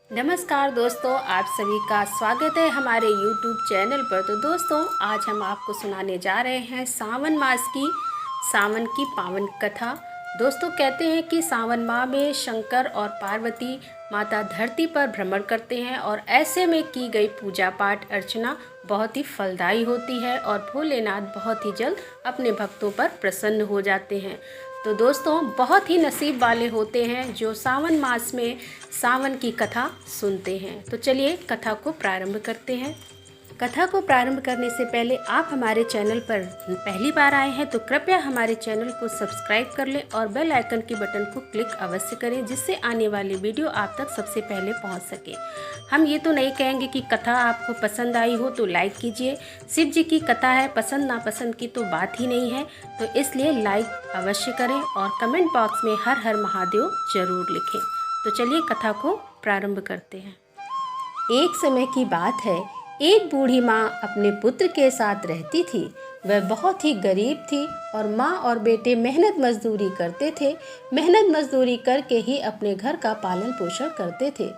नमस्कार दोस्तों, आप सभी का स्वागत है हमारे YouTube चैनल पर। तो दोस्तों, आज हम आपको सुनाने जा रहे हैं सावन मास की सावन की पावन कथा। दोस्तों, कहते हैं कि सावन माह में शंकर और पार्वती माता धरती पर भ्रमण करते हैं और ऐसे में की गई पूजा पाठ अर्चना बहुत ही फलदायी होती है और भोलेनाथ बहुत ही जल्द अपने भक्तों पर प्रसन्न हो जाते हैं। तो दोस्तों, बहुत ही नसीब वाले होते हैं जो सावन मास में सावन की कथा सुनते हैं। तो चलिए कथा को प्रारंभ करते हैं। कथा को प्रारंभ करने से पहले आप हमारे चैनल पर पहली बार आए हैं तो कृपया हमारे चैनल को सब्सक्राइब कर लें और बेल आइकन के बटन को क्लिक अवश्य करें, जिससे आने वाली वीडियो आप तक सबसे पहले पहुंच सके। हम ये तो नहीं कहेंगे कि कथा आपको पसंद आई हो तो लाइक कीजिए। शिव जी की कथा है, पसंद नापसंद की तो बात ही नहीं है, तो इसलिए लाइक अवश्य करें और कमेंट बॉक्स में हर हर महादेव जरूर लिखें। तो चलिए कथा को प्रारंभ करते हैं। एक समय की बात है, एक बूढ़ी माँ अपने पुत्र के साथ रहती थी। वह बहुत ही गरीब थी और माँ और बेटे मेहनत मजदूरी करते थे। मेहनत मजदूरी करके ही अपने घर का पालन पोषण करते थे।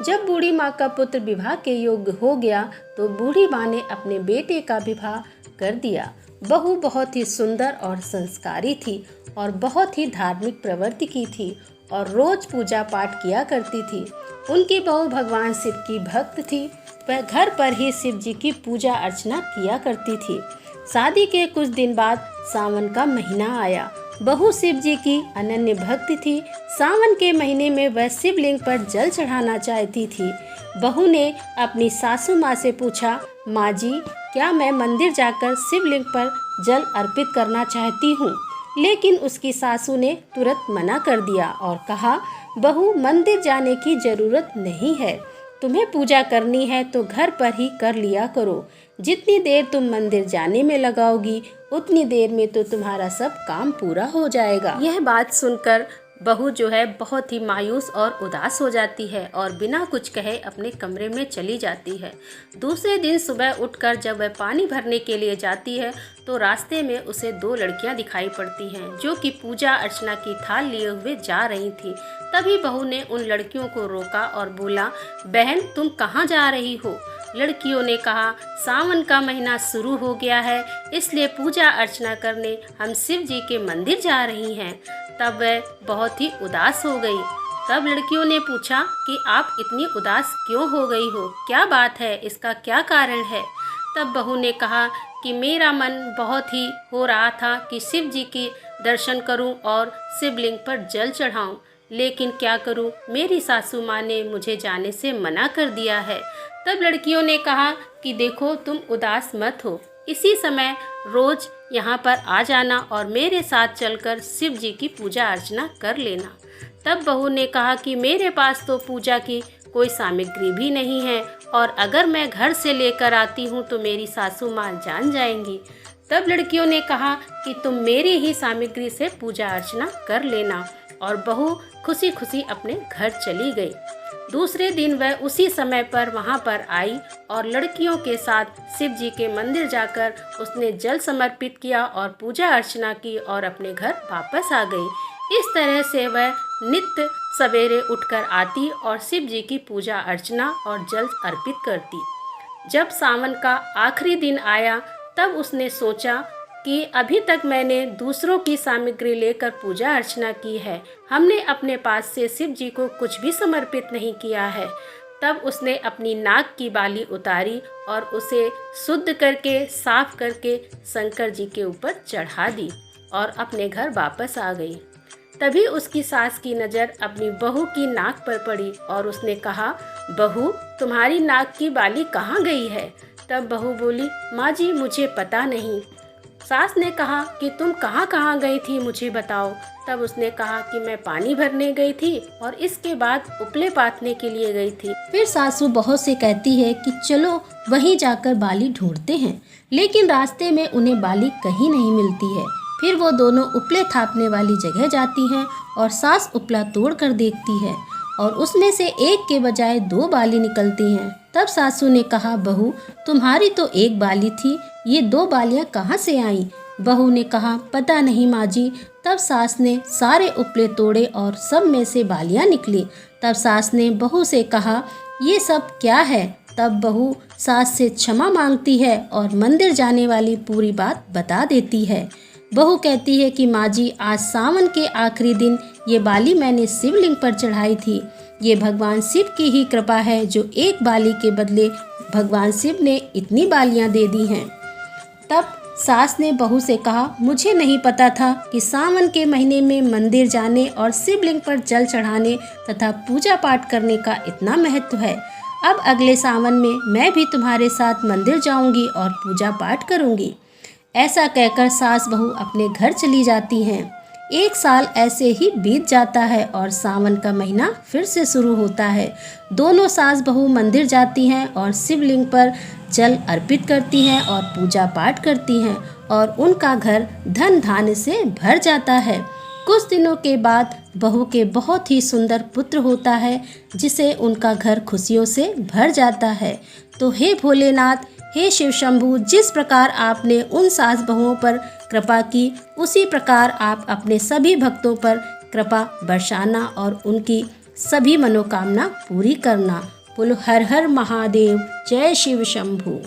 जब बूढ़ी माँ का पुत्र विवाह के योग्य हो गया तो बूढ़ी माँ ने अपने बेटे का विवाह कर दिया। बहू बहुत ही सुंदर और संस्कारी थी और बहुत ही धार्मिक प्रवृत्ति की थी और रोज पूजा पाठ किया करती थी। उनकी बहू भगवान शिव की भक्त थी। वह घर पर ही शिव जी की पूजा अर्चना किया करती थी। शादी के कुछ दिन बाद सावन का महीना आया। बहू शिव जी की अनन्य भक्त थी। सावन के महीने में वह शिवलिंग पर जल चढ़ाना चाहती थी। बहू ने अपनी सासू माँ से पूछा, माँ जी, क्या मैं मंदिर जाकर शिवलिंग पर जल अर्पित करना चाहती हूँ? लेकिन उसकी सासू ने तुरंत मना कर दिया और कहा, बहू, मंदिर जाने की जरूरत नहीं है। तुम्हें पूजा करनी है तो घर पर ही कर लिया करो। जितनी देर तुम मंदिर जाने में लगाओगी उतनी देर में तो तुम्हारा सब काम पूरा हो जाएगा। यह बात सुनकर बहू जो है बहुत ही मायूस और उदास हो जाती है और बिना कुछ कहे अपने कमरे में चली जाती है। दूसरे दिन सुबह उठकर जब वह पानी भरने के लिए जाती है तो रास्ते में उसे दो लड़कियां दिखाई पड़ती हैं जो कि पूजा अर्चना की थाल लिए हुए जा रही थी। तभी बहू ने उन लड़कियों को रोका और बोला, बहन, तुम कहाँ जा रही हो? लड़कियों ने कहा, सावन का महीना शुरू हो गया है, इसलिए पूजा अर्चना करने हम शिव जी के मंदिर जा रही हैं। तब वह बहुत ही उदास हो गई। तब लड़कियों ने पूछा कि आप इतनी उदास क्यों हो गई हो? क्या बात है? इसका क्या कारण है? तब बहू ने कहा कि मेरा मन बहुत ही हो रहा था कि शिव जी की दर्शन करूं और शिवलिंग पर जल चढ़ाऊं, लेकिन क्या करूं, मेरी सासू माँ ने मुझे जाने से मना कर दिया है। तब लड़कियों ने कहा कि देखो, तुम उदास मत हो, इसी समय रोज यहाँ पर आ जाना और मेरे साथ चलकर शिव जी की पूजा अर्चना कर लेना। तब बहू ने कहा कि मेरे पास तो पूजा की कोई सामग्री भी नहीं है और अगर मैं घर से लेकर आती हूँ तो मेरी सासू माँ जान जाएंगी। तब लड़कियों ने कहा कि तुम मेरी ही सामग्री से पूजा अर्चना कर लेना और बहू खुशी खुशी अपने घर चली गई। दूसरे दिन वह उसी समय पर वहां पर आई और लड़कियों के साथ शिव जी के मंदिर जाकर उसने जल समर्पित किया और पूजा अर्चना की और अपने घर वापस आ गई। इस तरह से वह नित्य सवेरे उठकर आती और शिव जी की पूजा अर्चना और जल अर्पित करती। जब सावन का आखिरी दिन आया तब उसने सोचा कि अभी तक मैंने दूसरों की सामग्री लेकर पूजा अर्चना की है, हमने अपने पास से शिव जी को कुछ भी समर्पित नहीं किया है। तब उसने अपनी नाक की बाली उतारी और उसे शुद्ध करके साफ करके शंकर जी के ऊपर चढ़ा दी और अपने घर वापस आ गई। तभी उसकी सास की नज़र अपनी बहू की नाक पर पड़ी और उसने कहा, बहू, तुम्हारी नाक की बाली कहाँ गई है? तब बहू बोली, माँ जी, मुझे पता नहीं। सास ने कहा कि तुम कहाँ कहाँ गई थी, मुझे बताओ। तब उसने कहा कि मैं पानी भरने गई थी और इसके बाद उपले पाथने के लिए गई थी। फिर सासू बहू से कहती है कि चलो वहीं जाकर बाली ढूंढते हैं, लेकिन रास्ते में उन्हें बाली कहीं नहीं मिलती है। फिर वो दोनों उपले थापने वाली जगह जाती हैं और सास उपला तोड़ कर देखती है और उसमें से एक के बजाय दो बाली निकलती हैं। तब सासू ने कहा, बहू, तुम्हारी तो एक बाली थी, ये दो बालियां कहाँ से आईं? बहू ने कहा, पता नहीं माँ जी। तब सास ने सारे उपले तोड़े और सब में से बालियां निकली। तब सास ने बहू से कहा, ये सब क्या है? तब बहू सास से क्षमा मांगती है और मंदिर जाने वाली पूरी बात बता देती है। बहू कहती है कि माँ जी, आज सावन के आखिरी दिन ये बाली मैंने शिवलिंग पर चढ़ाई थी। ये भगवान शिव की ही कृपा है जो एक बाली के बदले भगवान शिव ने इतनी बालियाँ दे दी हैं। तब सास ने बहू से कहा, मुझे नहीं पता था कि सावन के महीने में मंदिर जाने और शिवलिंग पर जल चढ़ाने तथा पूजा पाठ करने का इतना महत्व है। अब अगले सावन में मैं भी तुम्हारे साथ मंदिर जाऊंगी और पूजा पाठ करूंगी। ऐसा कहकर सास बहू अपने घर चली जाती हैं। 1 साल ऐसे ही बीत जाता है और सावन का महीना फिर से शुरू होता है। दोनों सास बहू मंदिर जाती हैं और शिवलिंग पर जल अर्पित करती हैं और पूजा पाठ करती हैं और उनका घर धन धान्य से भर जाता है। कुछ दिनों के बाद बहू के बहुत ही सुंदर पुत्र होता है, जिसे उनका घर खुशियों से भर जाता है। तो हे भोलेनाथ, हे शिव शंभू, जिस प्रकार आपने उन सास बहुओं पर कृपा की, उसी प्रकार आप अपने सभी भक्तों पर कृपा बरसाना और उनकी सभी मनोकामना पूरी करना। बोलो हर हर महादेव, जय शिव शंभू।